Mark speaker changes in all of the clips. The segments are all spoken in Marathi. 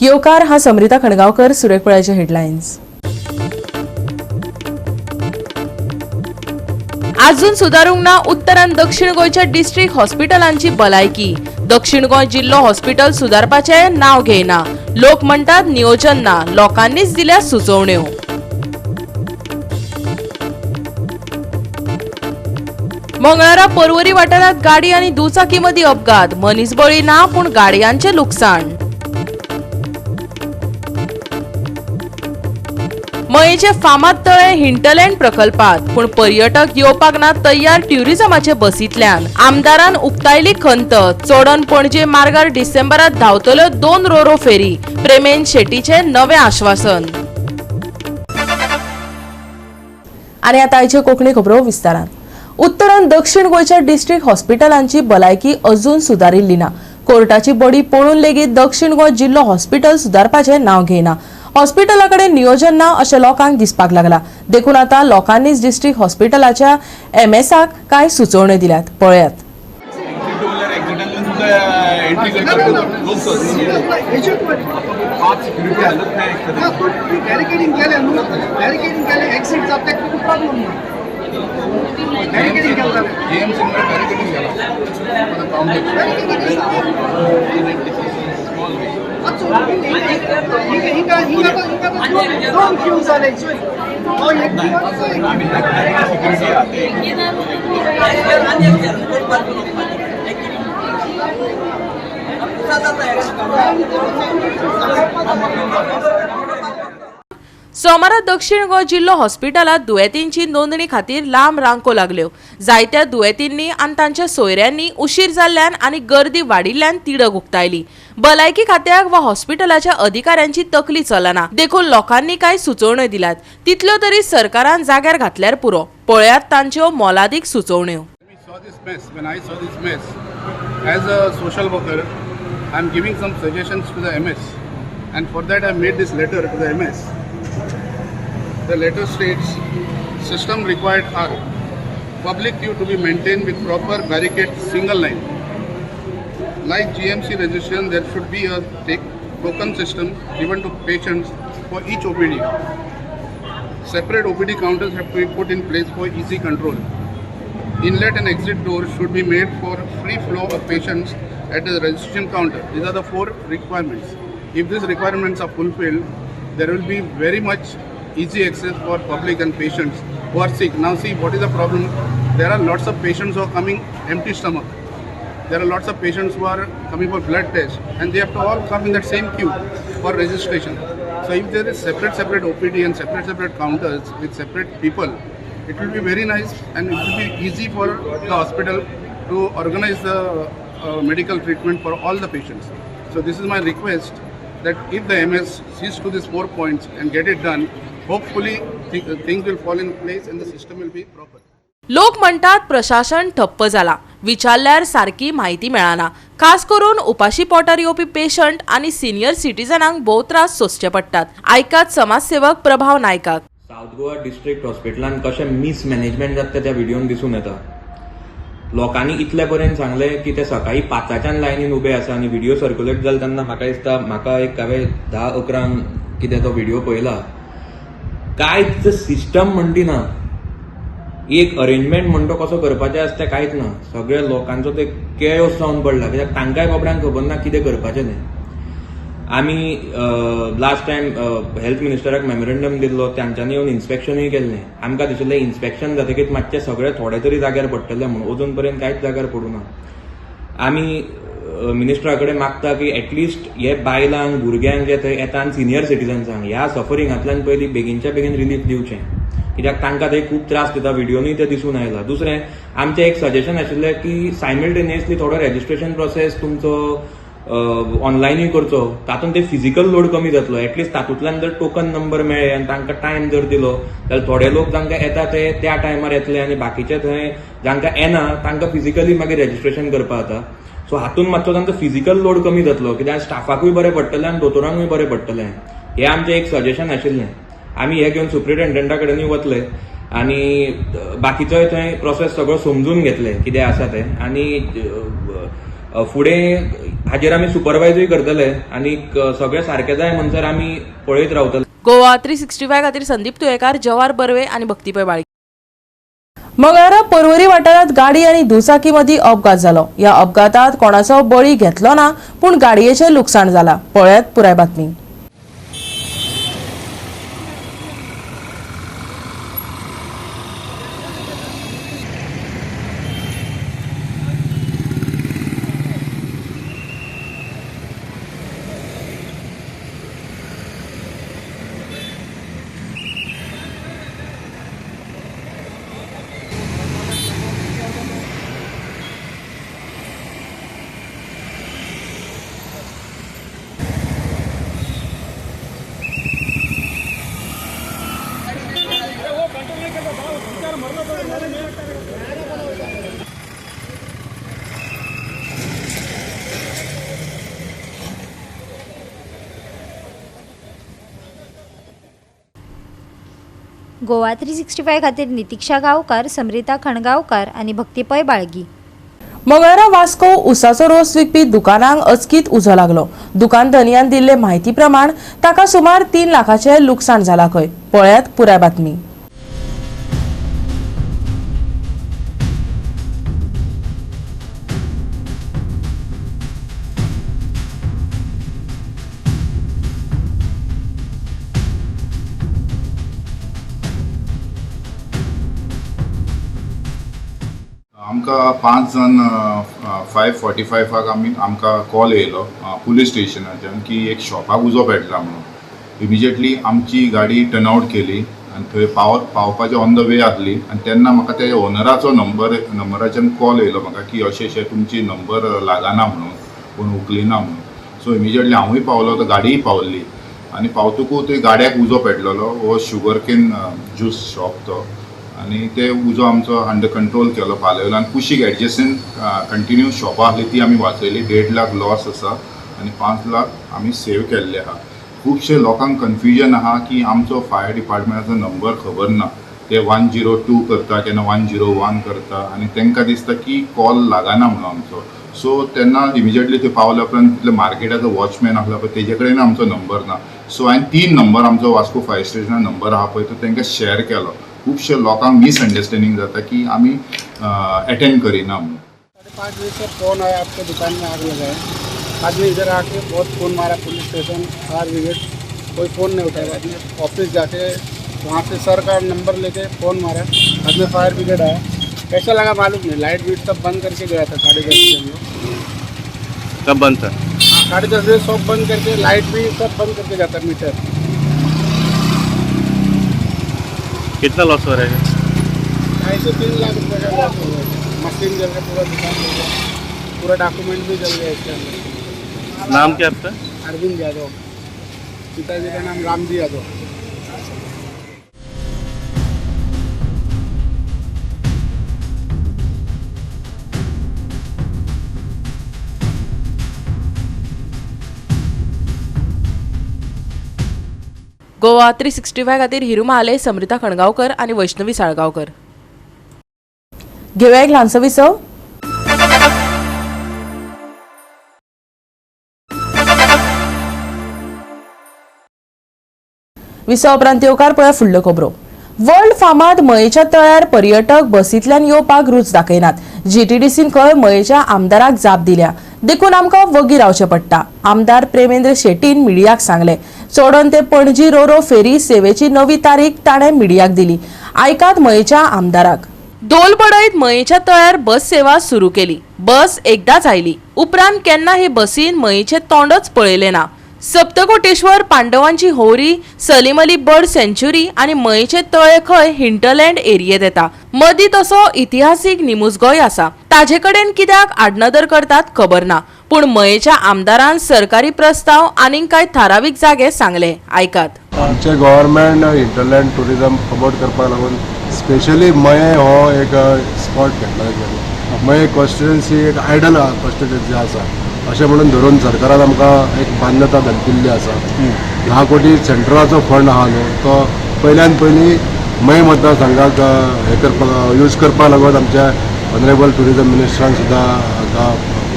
Speaker 1: येवकार हा समृता खणगावकर, सुरेख पळयचे हेडलायन्स।
Speaker 2: अजून सुदारूंक ना उत्तर आनी दक्षिण गोयच्या डिस्ट्रिक्ट हॉस्पिटलांची भलायकी। दक्षिण गोय जिल्लो हॉस्पिटल सुदारपाचे नाव घेयना। लोक म्हणतात नियोजन ना, लोकांनीच दिल्या सुचोवण्यो। मंगळारा पर्वरी वाठारात गाडी आणि दुचाकी मदी अपघात। मनीसबळी ना पूण गाडयांचे लुकसाण। मयेचे फामाद तळे हिंटलँड प्रकल्पात, पूण पर्यटक येवपाक ना तयार ट्युरिझमाचे बसींतल्यान। आमदारान उक्तायली खंत, चोडण पणजे मार्गार डिसेंबरात धांवतल्यो 2 रोरो फेरी। प्रेमेन शेट्टीचे नवे आश्वासन।
Speaker 1: आणि आता आयचे कोंकणी खबरो विस्तारान। उत्तर आनी दक्षिण गोयच्या डिस्ट्रिक्ट हॉस्पिटलांची भलायकी अजून सुदारिल्ली ना। कोर्टाची बडी पळून लेगीत दक्षिण गोय जिल्लो हॉस्पिटल सुदारपाचे नाव घेयना। हॉस्पिटलाकडे नियोजन ना अशें लोकांक दिसपाक लागला। देखून आता लोकांनीच डिस्ट्रिक्ट हॉस्पिटलाच्या एमएसआक काय सुचोवण्यो दिल्यात, पळयात।
Speaker 2: सोमारा दक्षिण गोय जिल्लो हॉस्पिटलात दुयेंतींची नोंदणी खातीर लांब रांको लागल्यो। जायत्या दुयेंतींनी आनी तांच्या सोयऱ्यांनी उशीर जाल्ल्यान आनी गर्दी वाडिल्ल्यान तिडक उक्तायली। भलायकी खात्याक वा हॉस्पिटलाच्या अधिकाऱ्यांची तकली चलना। देखून लोकांनी काय सुचोवण्यो दिल्यात, तितल्यो तरी सरकारान जाग्यार घातल्यार पुरो। पळयात तांच्यो मोलादीक सुचोवण्यो।
Speaker 3: When I saw this mess, as a social worker, I am giving some suggestions to the MS, and for that I made this letter to the MS. The letter states, system required are public queue to be maintained with proper barricade, single line. Like GMC registration, there should be a token system given to patients for each OPD. Separate OPD counters have to be put in place for easy control. Inlet and exit doors should be made for free flow of patients at the registration counter. These are the 4 requirements. If these requirements are fulfilled, there will be very much easy access for public and patients who are sick. Now see, what is the problem? There are lots of patients who are coming empty stomach. There are lots of patients who are coming for blood test, and they have to all come in that same queue for registration. So if there is separate OPD and separate counters with separate people, it will be very nice, and it will be easy for the hospital to organize the medical treatment for all the patients. So this is my request, that if the MS sees to these 4 points and get it done, hopefully things will fall in place and the system will be proper.
Speaker 2: लोक म्हणतात प्रशासन ठप्प झाला, विचारल्यार सारकी माहिती मेळना। खास करून उपाशी पोटार येवपी पेशंट आणि सिनियर सिटीजनांक भोव त्रास सोंसचे पडटात। आयकात समाजसेवक प्रभाव नायकाक।
Speaker 4: साउथ गोवा डिस्ट्रिक्ट हॉस्पिटलान कशें मिसमॅनेजमेंट जाता त्या व्हिडिओन दिसून येता। लोकांनी इतले पर्यंत सांगले की ते सकाळी 5:00च्यान लायनीन उबे आसा आनी व्हिडिओ सर्क्युलेट जालो तेन्ना म्हाका दिसता म्हाका एक हांवें 10-11 कितें तो व्हिडिओ पळयला। कांयच सिस्टम म्हणटी ना, एक अरेंजमेंट म्हणतो कसो करपाचें आसता तें कांयच ना। सगळ्या लोकांचो ते केओस जावन पडला, कित्याक तांकांय बाबड्यांक खबर ना कितें करपाचें तें। आमी लास्ट टायम हेल्थ मिनिस्टराक मेमोरेंडम दिल्लो, तांच्यांनी येवन इन्स्पेक्शनूय केल्लें। आमकां दिशिल्लें इन्स्पेक्शन जातकीर मातशें सगळे थोडे तरी जाग्यार पडटले म्हणून, अजून पर्यंत कांयच जाग्यार पडूना। आमी मिनिस्टरा कडेन मागता की एटलिस्ट हे बायलांक, भुरग्यांक जे थंय येता आनी सिनियर सिटीजन्सांक ह्या सफरिंगांतल्यान पयलीं बेगीनच्या बेगीन रिलीफ दिवचें, कित्याक तांकां थंय खूब त्रास दिता। व्हिडिओनूय ते दिसून आयला। दुसरें आमचें एक सजेशन आशिल्लें की सायमल्टेनियसली थोडो रजिस्ट्रेशन प्रोसेस तुमचो ऑनलायनूय करचो, तातूंत ते फिजिकल लोड कमी जातलो। एटलिस्ट तातूंतल्यान जर टोकन नंबर मेळ्ळे आनी तांकां टायम जर दिलो जाल्यार थोडे लोक जांकां येता ते त्या टायमार येतले आनी बाकीचे थंय जांकां येना तांकां फिजिकली मागीर रजिस्ट्रेशन करपा जाता। सो हातूंत मातसो तांचो फिजिकल लोड कमी जातलो, कित्याक स्टाफाकूय बरें पडटलें आनी दोतोरांकूय बरें पडटलें। हें आमचें एक सजेशन आशिल्लें। आमी हें घेवन सुप्रिटेंडंटा कडेनूय वतले आनी बाकीचोय थंय प्रोसेस सगळो समजून घेतले कितें आसा तें, आनी फुडें हाजेर आमी सुपरवायजूय करतले आनी सगळें सारकें जाय म्हणसर आमी पळयत रावतले.
Speaker 2: गोवा 365 खातीर संदीप तुयेकार, जवाहर बर्वे आणि भक्तीपै बाळगी.
Speaker 1: मंगळारा पर्वरी वाठारात गाडी आणि दुचाकी मदीं अपघात जालो. या अपघातात कोणाचो बळी घेतलो ना, पूण गाडयेचें लुकसाण जाला. पळयात पुराय बातमी.
Speaker 5: गोवा 365 खातीर नितिक्षा गांवकार, समरिता खणगांवकार आणि भक्तीपै बाळगी.
Speaker 1: मंगळारा वास्को उसाचो रोस विकपी दुकानांक अचकीत उजो लागलो. दुकान धनियान दिल्ले म्हायती प्रमाण ताका सुमार 3 लाखाचें लुकसाण जाला खंय. पळयात पुराय बातमी.
Speaker 6: आमकां 5 जण 5:45 आमकां कॉल येयलो पुलीस स्टेशनाच्यान की एक शॉपाक उजो पेटला म्हणून. इमिजिएटली आमची गाडी टर्न आउट केली आनी थंय पावपाचें ऑन द वे आसली आनी तेन्ना म्हाका त्या ओनराचो नंबराच्यान कॉल येयलो म्हाका की अशें तुमची नंबर लागना म्हणून, पूण उखलिना म्हणून. सो इमिजिएटली हांवूय पावलो, तर गाडीय पावल्ली आनी पावतकूच थंय गाड्याक उजो पेटलेलो. हो शुगरकेन ज्यूस शॉप तो, आनी ते उजो आमचो अंडर कंट्रोल केलो पालयलो आनी कुशीक एडजस्टन कंटिन्यू शॉपां आहली ती आमी वाचयली. 1.5 लाख लॉस आसा आनी 5 लाख आमी सेव केल्ले आहा. खुबशे लोकांक कन्फ्युजन आहा की आमचो फायर डिपार्टमेंटाचो नंबर खबर ना. ते 102 करता, केन्ना 101 करता आनी तांकां दिसता की कॉल लागना म्हणून आमचो. सो तेन्ना इमिजिएटली थंय पावल्या उपरांत तितले मार्केटाचो वॉचमॅन आसलो पळय तेजे कडेन आमचो नंबर ना. सो हांवें 3 नंबर आमचो वास्को फायर स्टेशनार नंबर आहा पळय तो तांकां शेअर केलो. खुबशे लोकांक मिसअंडरस्टँडिंग जाता कि आमी अटेंड करिना म्हणून.
Speaker 3: 5:30 बजे से फोन आया आपके दुकान में आग लगा है. आदमी इधर आके बहुत फ़ोन मारा पुलिस स्टेशन, फायर ब्रिगेड, कोई फ़ोन नहीं उठाया. बाद में ऑफिस जाके वहाँ से सर का नंबर लेके फ़ोन मारा. बाद में फायर ब्रिगेड आया. कैसा लगा मालूम नहीं, लाइट बीट सब बंद करके गया था 10:30 बजे.
Speaker 7: कब बंद था?
Speaker 3: 10:30 बजे सब बंद करके, लाइट भी सब बंद करके जाता मीटर.
Speaker 7: कितना लॉस हो रहा है?
Speaker 3: 2.5 से 3 लाख रुपये का लॉस हो गया. मशीन जल गया, पूरा दुकान जल गया, पूरा डॉक्यूमेंट भी जल गया इसके अंदर.
Speaker 7: नाम क्या आपका?
Speaker 3: अरविंद यादव. पिताजी का नाम रामजी यादव.
Speaker 2: गोवा 365 खातीर हिरू महाले, समृता खणगांवकर आणि वैष्णवी साळगांवकर.
Speaker 1: घेऊया एक ल्हानसो विसव. विसव उपरांत येवकार पळया फुडल्यो खबरो. वर्ल्ड फामाद मयेच्या तळ्यार पर्यटक बसींतल्यान येवपाक रूच दाखयनात. जीटीडीसीन खंय मयेच्या आमदाराक जाप दिल्या, देखून आमकां वगी रावचें पडटा. आमदार प्रेमेंद्र शेट्टीन मिडियाक सांगलें. चोडोन ते पणजी रोरो फेरी सेवेची नवी तारीख ताणें मिडियाक दिली. आयकात मयेच्या आमदाराक.
Speaker 2: दोल पडयत मयेच्या तळ्यार बस सेवा सुरू केली. बस एकदाच आयली, उपरांत केन्ना हे बसीन मयेचे तोंडच पळयले ना. सप्तकोटेश्वर, पांडवांची होरी, सलीम अली बर्ड सँच्युरी आणि मयेचे तळे खंय हिंटरलँड एरियेत येता. मदीं तसो इतिहासीक निमुजगोय आसा. ताजे कडेन कित्याक आडनदर करतात खबर ना, पूण मयेच्या आमदारान सरकारी प्रस्ताव आनीक कांय थारावीक जागे सांगले. आयकात.
Speaker 8: आमचे गव्हर्मेंट हिंटरलँड टुरिझम प्रमोट करपाक लागून स्पेशली मये हो एक स्पॉट घेतला गेलो. मये कॉन्स्टिट्युएन्सी एक आयडल कॉन्स्टिट्युएन्सी आसा अशें म्हणून धरून सरकारान आमकां एक मान्यता दिल्ली आसा. 10 कोटी सेंट्रलाचो फंड आहा न्हू, तो पयल्यान पयली मये मतदारसंघाक हे करपाक यूज करपाक लागून आमच्या ऑनरेबल टुरिझम मिनिस्टरान सुद्दां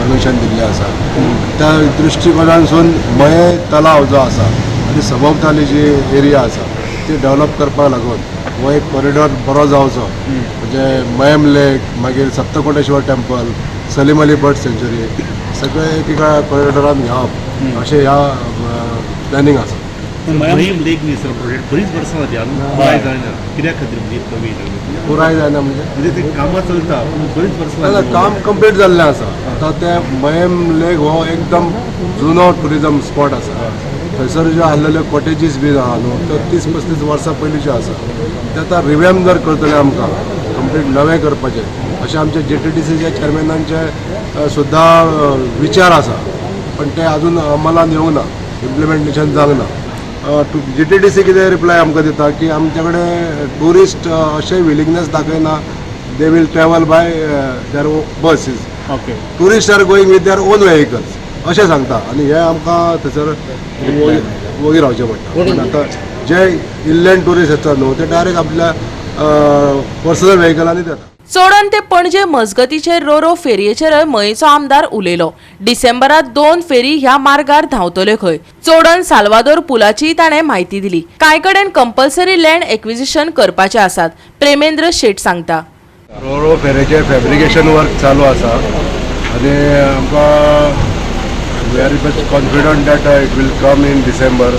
Speaker 8: परमिशन दिल्लें आसा त्या दृश्टिकोनासून मये तलाव जो आसा आनी सभोवताली जी एरिया आसा ती डेव्हलप करपाक लागून हो एक कॉरिडॉर बरो जावचो म्हणजे मयम लेक मागीर सप्तकोटेश्वर टेम्पल सलीम अली बर्ड सँच्युरी सगळे एका कॉरिडॉरान घेवप अशें ह्या प्लॅनिंग आसा
Speaker 7: महिम लेक न्ही सर प्रोजेक्ट बरीच वर्सां जाली अजून पुराय जायना कित्याक खातीर म्हणजे इतलो वेळ लागलो
Speaker 8: पुराय जायना म्हणजे
Speaker 7: म्हणजे ते कामां चलता पूण बरीच वर्सां
Speaker 8: ना
Speaker 7: जाली.
Speaker 8: काम कंप्लीट जाल्लें आसा आतां ते मयम लेक हो एकदम जुनो टुरिजम स्पॉट आसा थंयसर जे आसलेले कॉटेजीस बी आहा न्हू त्यो 30-35 वर्सां पयलींचे आसा ते आतां रिवॅम्प जर करतले आमकां कंप्लीट नवें करपाचें अशें आमचे JTDCच्या चॅरमॅनांचे सुद्दां विचार आसा पण ते अजून अंमलान येवंक ना इम्प्लिमेंटेशन जावंक ना JTDC कितें रिप्लाय आमकां दिता की आमचे कडेन ट्युरिस्ट अशें विलिंगनेस दाखयना they will travel by their buses
Speaker 7: okay
Speaker 8: tourist are going with their own vehicles अशें सांगता आनी हे आमकां थंयसर वोगी रावचें पडटा पूण आतां जे इनलँड टुरिस्ट येता न्हू ते डायरेक्ट आपल्या पर्सनल व्हेकलांनी येता
Speaker 2: चोडण ते पणजे मजगतीचे रोरो फेरयेचेर मयेचो आमदार उलयलो. डिसेंबरात 2 फेरी ह्या मार्गार धांवतल्यो खंय. चोडण साल्वादोर पुलाची ताणें म्हायती दिली. कांय कडेन कंपल्सरी लँड एक्विजिशन करपाचे आसात. प्रेमेंद्र शेट सांगता.
Speaker 8: रोरो फेरेचे फॅब्रिकेशन वर्क चालू आसा आनी आमकां we are much confident that it will come in December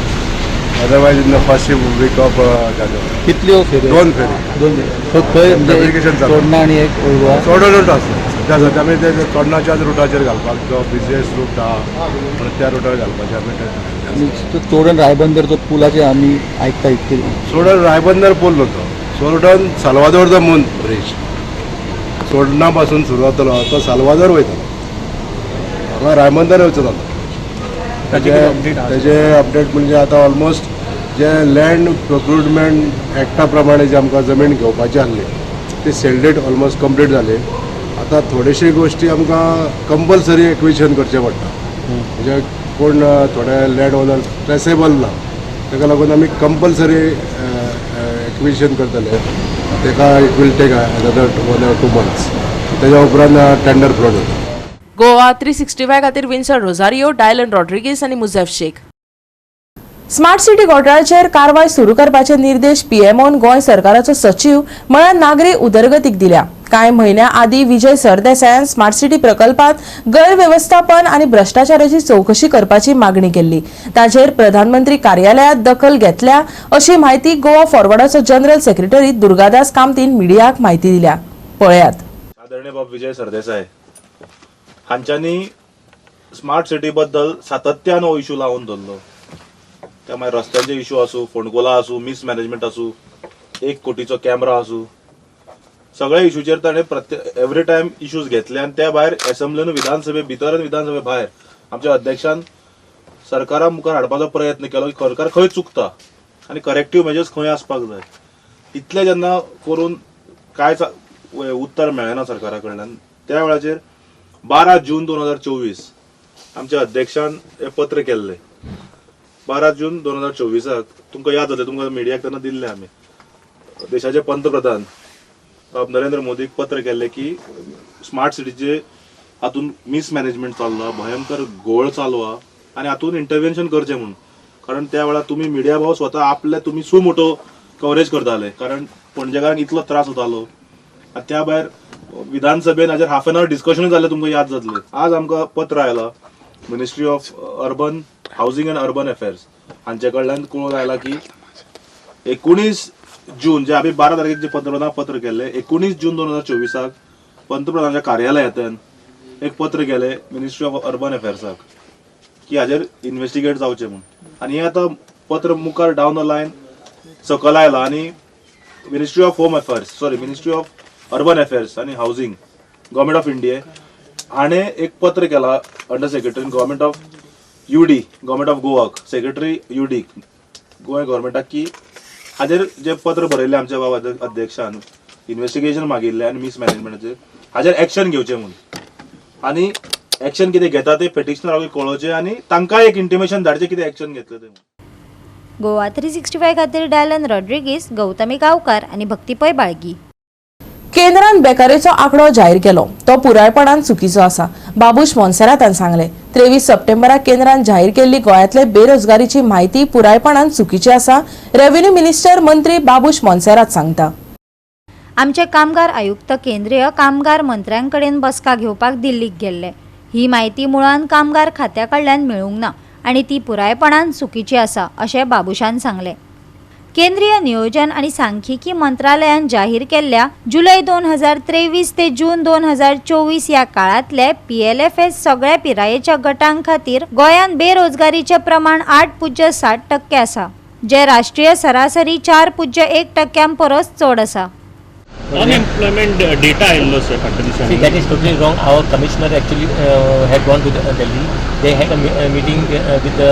Speaker 8: otherwise in the first week of जानेवारी.
Speaker 9: कितल्यो फेरी
Speaker 8: 2 फेरी
Speaker 9: सो थंय
Speaker 8: फॅब्रिकेशन चालू
Speaker 9: तोडणा आनी एक उरवा
Speaker 8: चोडणूच आसा सद्या सद्या आमी ते तोडणाच्याच रुटाचेर घालपाक जो बिझीएस्ट रूट आहा परत त्या रुटार घालपाचें आमी
Speaker 9: चोडण रायबंदर जो पुलाचे आमी आयकता इतके
Speaker 8: सोडण रायबंदर पूल न्हू सोडण साल्वादोर द मून ब्रिज सोडणा पासून सुरू जातलो तो साल्वादोर वयता हांगा रायबंदर येवचो जाता तेजे अपडेट म्हणजे आतां ऑलमोस्ट जे लँड प्रोक्युरमेंट एक्टा प्रमाणे जे आमकां जमीन घेवपाची आसली ती सेल्डेट ऑलमोस्ट कंप्लीट जाली आतां थोडेशे गोश्टी आमकां कंपल्सरी एक्विजिशन करचें पडटा म्हणजे कोण थोडे लँड ओनर ट्रेसेबल ना ताका लागून आमी कंपल्सरी एक्विजिशन करतले ताका it will take another 1 or 2 months तेज्या उपरांत टेंडर फ्लो जाता.
Speaker 2: गोवा 365 खातीर विन्सर रोझारियो, डायलन रॉड्रिगीस आनी मुझेफ शेख. स्मार्ट सिटी घोटाळ्याचेर कारवाय सुरू करपाचे निर्देश पीएमओन गोंय सरकाराचो सचिव म्हळ्यार नागरी उदरगतीक दिल्या. कांय म्हयन्या आदीं विजय सरदेसायान स्मार्ट सिटी प्रकल्पात गैरव्यवस्थापन आनी भ्रष्टाचाराची चौकशी करपाची मागणी केल्ली. ताचेर प्रधानमंत्री कार्यालयात दखल घेतल्या अशी माहिती गोवा फॉरवर्डाचो जनरल सेक्रेटरी दुर्गादास कामतीन मिडियाक माहिती दिल्या. पळयात.
Speaker 10: आदरणीय बाब विजय सरदेसाय हांच्यांनी स्मार्ट सिटी बद्दल सातत्यान हो इशू लावून धरलो. त्या मागीर रस्त्याचे इशू आसूं, फोंडकुलां आसूं, मिसमॅनेजमेंट आसूं, 1 कोटीचो कॅमेरा आसूं, सगळ्या इशूचेर ताणें एवरी टायम इशूज घेतले आनी त्या भायर असेंब्लीन विधानसभे भितर आनी विधानसभे भायर आमच्या अध्यक्षान सरकारा मुखार हाडपाचो प्रयत्न केलो की सरकार खंय चुकता आनी करेक्टीव मेजर्स खंय आसपाक जाय. इतले जेन्ना करून कांयच उत्तर मेळना सरकारा कडल्यान त्या वेळाचेर 12 जून 2024 आमच्या अध्यक्षान हे पत्र केल्लें. 12 जून 2024 तुमकां याद जातलें, तुमकां मिडियाक तेन्ना दिल्लें आमी. देशाचे पंतप्रधान नरेंद्र मोदीक पत्र केल्लें की स्मार्ट सिटीचे हातून मिसमॅनेजमेंट चालला, भयंकर घोळ चालू आहा आनी हातून इंटरव्हेन्शन करचें म्हणून. कारण त्या वेळार तुमी मिडिया भाव स्वता आपले तुमी सुमोटो कवरेज करताले कारण पणजेकारांक इतलो त्रास जातालो. त्या भायर विधानसभेन हाजेर हाफ एन आवर डिस्कशन जालें, तुमकां याद जातलें. आज आमकां पत्र आयलां ministry of urban housing and urban affairs हांचे कडल्यान कळून आयला की 19 जून जे आमी 12 तारखेक जे पंतप्रधानाक पत्र केल्लें 19 जून 2024 पंतप्रधानाच्या कार्यालयातल्यान एक पत्र केलें मिनिस्ट्री ऑफ अर्बन अफेअर्साक की हाजेर इन्व्हेस्टिगेट जावचें म्हणून. आनी हें आतां पत्र मुखार डावन द लायन सकयल आयलां आनी मिनिस्ट्री ऑफ अर्बन अफेअर्स आनी हावसिंग गव्हर्मेंट ऑफ इंडिया हाणें एक पत्र केलां under secretary government of UD government of गोवाक सेक्रेटरी UD गोंय गव्हर्मेंटाक की हाजेर जे पत्र बरयल्लें आमच्या बाबा अध्यक्षान इन्व्हेस्टिगेशन मागिल्लें आनी मिसमॅनेजमेंटाचेर हाजेर एक्शन घेवचें म्हणून आनी एक्शन कितें घेता तें पेटिशनराक कळोवचें आनी तांकां एक इंटिमेशन धाडचें कितें एक्शन घेतलें तें.
Speaker 5: गोवा 365 खातीर डायलन रॉड्रिगीस, गौतमी गांवकार आनी भक्तीपय बाळगी.
Speaker 1: केंद्रान बेकारीचो आंकडो जाहीर केलो तो पुरायपणान चुकीचो आसा. बाबूश मोन्सेरातान सांगले. 23 सप्टेंबराक केंद्रान जाहीर केल्ली गोंयांतले बेरोजगारीची म्हायती पुरायपणान चुकीची आसा, रेव्हेन्यू मिनिस्टर मंत्री बाबूश मोन्सेरात सांगता.
Speaker 5: आमचे कामगार आयुक्त केंद्रीय कामगार मंत्र्यांकडेन बसका घेवपाक दिल्लीक गेल्ले. ही म्हायती मुळान कामगार खात्या कडल्यान मेळूंक ना आनी ती पुरायपणान चुकीची आसा अशें बाबुशान सांगले. केंद्रीय नियोजन आणि सांख्यिकी मंत्रालयान जाहीर केल्ल्या जुलै 2023 ते जून 2024 या काळातले PLFS सगळ्या पिरायेच्या गटांक खातीर गोंयांत बेरोजगारीचे प्रमाण 8.7% आसा, जे राष्ट्रीय सरासरी 4.1% परस चड आसा.
Speaker 7: अनएम्प्लॉयमेंट डेटा आयिल्लो सर फाटल्या दिसांनी.
Speaker 11: See, that is totally wrong. Our commissioner actually had gone to Delhi. They had a meeting with the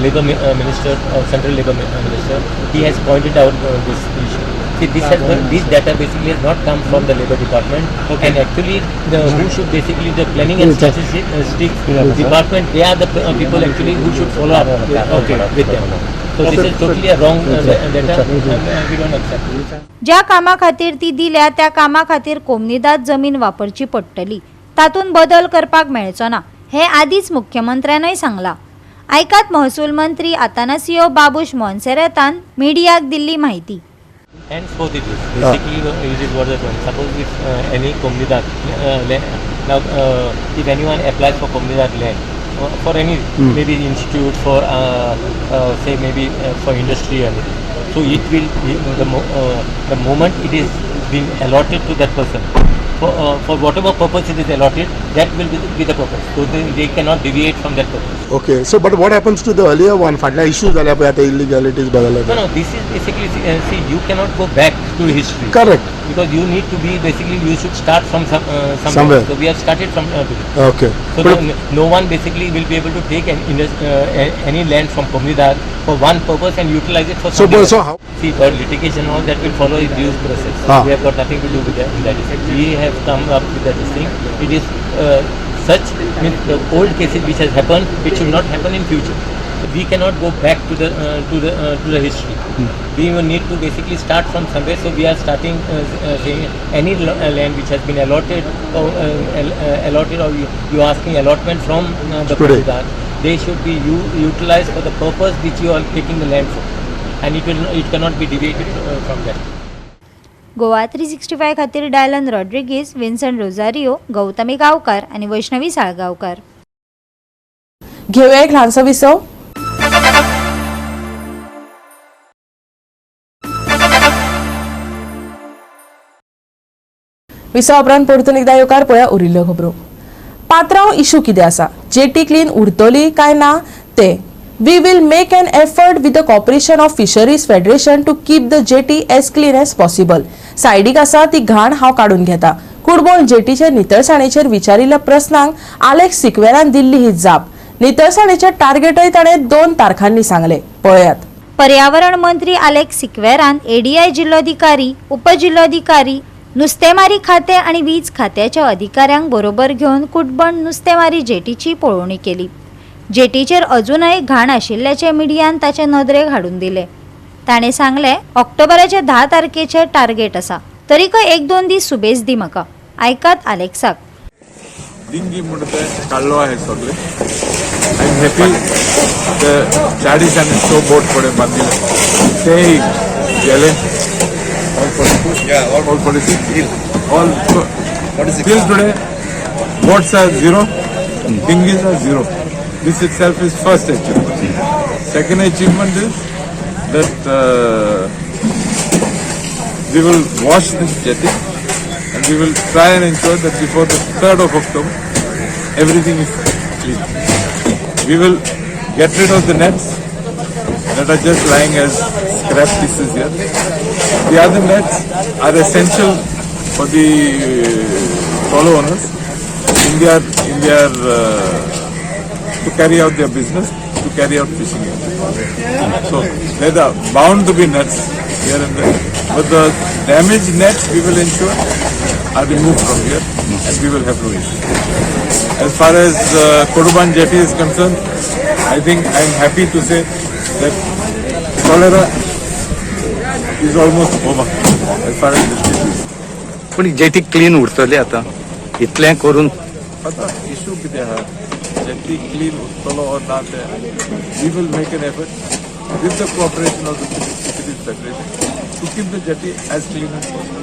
Speaker 11: Labour Minister, Central Labour Minister. He has pointed out this issue. See, this data basically has not come from the Labour Department.
Speaker 7: Okay.
Speaker 11: And actually, who should basically the Planning and Statistics Department, they are the people actually who should follow up with them. So this is totally a wrong data. We don't accept.
Speaker 5: ज्या कामा खातीर ती दिल्या त्या कामा खातीर कोमनीदाद जमीन वापरची पडटली, तातूंत बदल करपाक मेळचो ना हे आदींच मुख्यमंत्र्यानय सांगला. आयकात महसूल मंत्री आतानासियो बाबूश मोन्सेरातान मिडियाक दिल्ली म्हायती.
Speaker 11: And for the basically it is what the suppose if any Komunidad now if anyone applies for Komunidad land for any maybe institute for say maybe for industry or anything, so it will the moment it is been allotted to that person for whatever purpose it is allotted, that will be the purpose, so they cannot deviate from that purpose.
Speaker 8: Okay, so but what happens to the earlier one? फाटल्या इश्यू जाल्या पळय आता illegalities बघायला.
Speaker 11: No, this is basically see you cannot go back to history.
Speaker 8: Correct.
Speaker 11: Because you need to be basically you should start from somewhere.
Speaker 8: Somewhere.
Speaker 11: So we have started from today.
Speaker 8: Okay.
Speaker 11: So no one basically will be able to take any land from Komunidad for one purpose and utilize it for something else.
Speaker 8: So how?
Speaker 11: See, for litigation all that will follow a due process. We have got nothing to do with that. We have come up with that thing. It is such the old cases which has happened, it should not happen in future. So we cannot go back to the history. We will need to basically start from somewhere. So we are starting saying any land which has been allotted or you are asking allotment from the Komunidad, they should be utilized for the purpose which you are taking the land for, and it cannot be deviated from that.
Speaker 5: Goa 365 खातीर डायलन रॉड्रिगीस, विन्संट रोजारियो, गौतमी गांवकार आणि वैष्णवी साळगांवकार.
Speaker 1: घेऊया एक ल्हानसो विसव. विसव उपरांत परतून एकदा येवकार पळया उरिल्ल्यो खबरो. पात्रांव इशू कितें आसा, जेटी क्लीन उरतली काय ना ते. We will make an effort with the cooperation of Fisheries Federation to keep the jetty as clean as possible. सायडीक आसा ती घाण हांव काडून घेता. कुडबोळ जेटीचे नितळसाणीचेर विचारिल्ल्या प्रस्नांक आलेक्स सिक्वेरान दिल्ली ही जाप. नितळसाणीचे टार्गेटय ताणें 2 तारखांनी सांगले. पळयात.
Speaker 5: पर्यावरण मंत्री आलेक्स सिक्वेरान ADI जिल्लोधिकारी, उपजिल्लोधिकारी, नुस्तेमारी खाते आणि वीज खात्याच्या अधिकाऱ्यांक बरोबर घेवन कुडबण नुस्तेमारी जेटीची पळोवणी केली. जेटीचेर अजूनय घाण आशिल्ल्याचे मिडियान ताचे नदरेक हाडून दिले. ताणें सांगले, ऑक्टोबराचे 10 तारखेचे टार्गेट आसा, तरीकय 1-2 दीस सुबेज दी म्हाका. आयकात आलेक्साक.
Speaker 12: डिंगी म्हणून ते काढलो आहे सगळे. आय एम हॅपी द चाळीस आणि शो बोट पुढे बांधिले तेही गेले. All politics all still today boats are zero, dinghies are zero. This itself is first achievement. Second achievement is that we will wash this jetty and we will try and ensure that before the 3rd of October everything is clean. We will get rid of the nets that are just lying as scrap pieces here. The other nets are essential for the follow owners in their to carry out their business, to carry out fishing. So there are bound to be nets here and there, but the damaged nets we will ensure are removed from here and we will have no issue. As far as Koduban jetty is concerned, I think I am happy to say that cholera is almost over as far as this jetty is.
Speaker 13: पण जेटी क्लीन उरतली आता इतलें करून
Speaker 12: आता इश्यू कितें आहा जेटी क्लीन उरतलो ऑर ना ते we will make an effort with the cooperation of the fisheries federation to keep the jetty as clean as possible.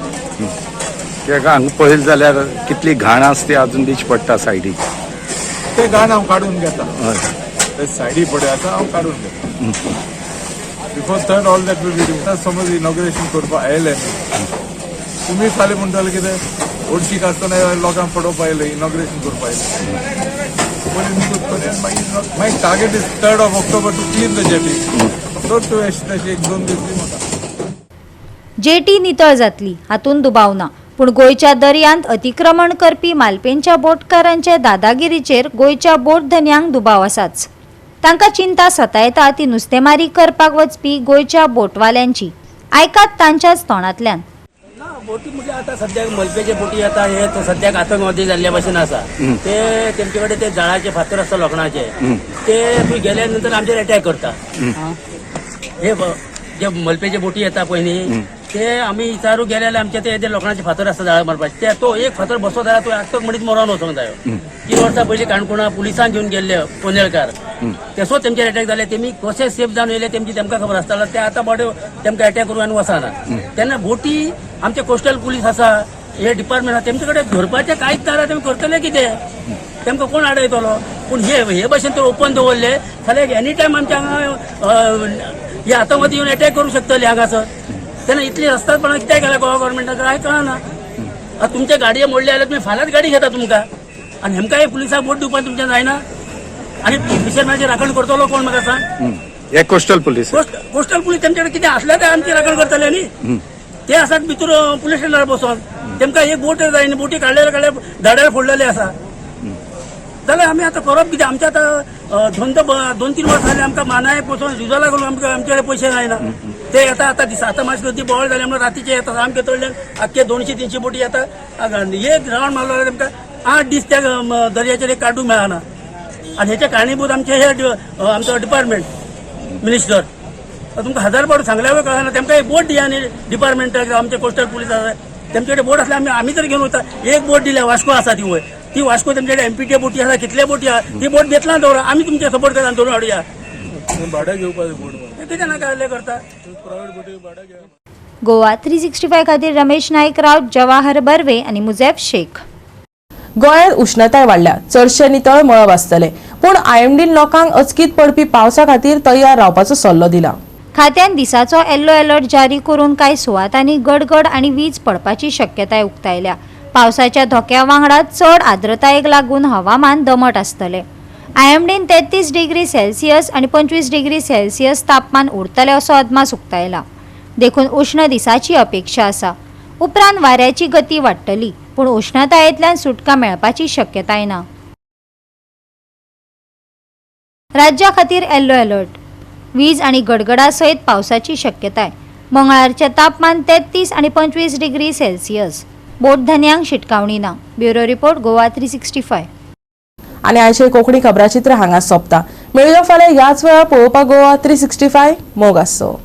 Speaker 13: कित्याक हांगा पळयत जाल्यार कितली घाण आसा ती अजून दिश्टी पडटा सायडीक.
Speaker 12: ते घाण हांव काडून घेता ते सायडी पडे आसा हांव काडून घेता. Before third all that will be do. समज इनॉग्रेशन करपाक आयले तुमी फाल्यां म्हणटाले कितें ओडशीक आसतना लोकांक पडोवपा आयले इनॉग्रेशन करपा आयले मागीर target is 3rd of October to clean the jetty. So to तशें 1-2 दीस दी म्हाका.
Speaker 5: जेटी नितळ जातली हातून दुबाव ना, पूण गोंयच्या दर्यांत अतिक्रमण करपी मालपेंच्या बोटकारांचे दादागिरीचेर गोंयच्या बोट धन्यांक दुबाव आसाच. तांकां चिंता सतायता ती नुस्तेमारी करपाक वचपी गोंयच्या बोटवाल्यांची. आयकात तांच्याच तोंडांतल्यान.
Speaker 14: बोटी म्हणजे आता सध्या मलपेचे बोटी आता हे सध्याक आतंकवादी जाल्ल्या भशेन आसा. ते तेमचे कडेन ते जाळाचे फातर आसता लोखणाचे ते थंय गेल्या नंतर आमचेर अटॅक करता. हे जे मलपेचे बोटी येता पळय न्ही ते आमी विचारू गेले जाल्यार आमचे ते लोखणाचे फातर आसता जाळा मारपाचे ते तो एक फातर बसलो जाल्यार तो आत्ताच मनीस मरोन वचोंक जायो. 3 वर्सां पयलीं काणकोणा पुलिसांक घेवन गेल्ले पोनेळकार तेसो तेमचेर अटॅक जाले. तेमी कशे सेफ जावन येयले तेमकां खबर आसतालो. ते आतां बडे तेमकां अटॅक करून आनी वचना. तेन्ना बोटी आमचे कोस्टल पुलीस आसा हे डिपार्टमेंट आसा तेमचे कडेन धरपाचें कांयच ना. तेमी करतले कितें तेमकां कोण आडयतलो. पूण हे भशेन ते ओपन दवरले जाल्यार एनी टायम आमच्या हांगा हे आतंकवादी येवन अटॅक करूंक शकतले हांगासर. तेन्ना इतली रस्तादपणां कित्याक केल्या गोवा गव्हर्मेंटान कांय कळना. तुमचे गाडये मोडले जाल्यार तुमी फाल्यांच गाडी घेता तुमकां आनी हेमकां हे पुलिसाक बोट दिवपाक तुमचें जायना. आनी फिशरमॅनाची राखण करतलो कोण म्हाका सांग.
Speaker 13: हे कोस्टल पुलीस
Speaker 14: कोस्टल पुलीस तेमचे कडेन कितें आसलें तें आमची राखण करतले न्ही. ते आसात भितर पुलीस स्टेशनार बसोन तेमकां एक बोट जाय न्ही. बोटी काडलेले धाड्यार फोडलेले आसा जाल्यार आमी आतां करप कितें. आमचे आतां धंदो 2-3 वर्सां जालीं आमकां मानाय पसून झुजाला लागून आमचे कडेन पयशे जायना. ते येता आतां मातशी गर्दी बोवाळ जाली म्हणून रातीचे येतात. आमचे तळल्यान आख्खे 200-300 बोटी येता. एक रावंड मारलो जाल्यार तेमकां 8 दीस त्या दर्याचेर एक काडूंक मेळना. आनी हेचे कारणीभूत आमचे हे आमचो डिपार्टमेंट मिनिस्टर. तुमकां 1000 फावट सांगल्यार कळना. तेमकां एक बोट दिया न्ही डिपार्टमेंटाक आमचे कोस्टल पुलीस आसा तेमचे कडेन बोट आसल्यार आमी तर घेवन वता. एक बोट दिल्या वास्को आसा ती वय ती वास्को तेमचे कडेन एमपीटी बोटी आसा कितले बोटी आहा ती बोट घेतला दवरा आमी तुमचे सपोर्ट करता धरून हाडुया.
Speaker 12: भाड्याक घेवपाचें बोट
Speaker 14: कितें नाका आसलें करता.
Speaker 12: प्रायवेट बोटी भाड्याक घेवप.
Speaker 5: गोवा 365 खातीर रमेश नाईक राव, जवाहर बर्वे आणि मुजेब शेख.
Speaker 1: गोंयांत उष्णताय वाडल्या. चडशे नितळ मळब आसतले पूण आयएमडीन लोकांक अचकीत पडपी पावसा खातीर तयार रावपाचो सल्लो दिला.
Speaker 5: खात्यान दिसाचो येल्लो अलर्ट जारी करून कांय सुवातांनी गडगड आणि वीज पडपाची शक्यताय उक्तायल्या. पावसाच्या धोक्या वांगडा चड आर्द्रतायेक लागून हवामान दमट आसतले. आयएमडीन 33 डिग्री सेल्सियस आणि 25 डिग्री सेल्सियस तापमान उरतले असो अदमास उक्तायला. देखून उष्ण दिसाची अपेक्षा आसा. उपरांत वाऱ्याची गती वाडटली पूण उष्णतायेंतल्यान सुटका मेळपाची शक्यताय ना. राज्या खातीर येल्लो अलर्ट. वीज आणि गडगडा सयत पावसाची शक्यताय. मंगळारचे तापमान 33 आणि 25 डिग्री सेल्सियस. बोट धन्यांक शिटकावणी ना. Bureau report Goa 365.
Speaker 1: आणि आयचे कोंकणी खबराचित्र हांगाच सोंपता. मेळुया फाल्यां ह्याच वेळार पळोवपाक गोवा 365 मोग आसचो.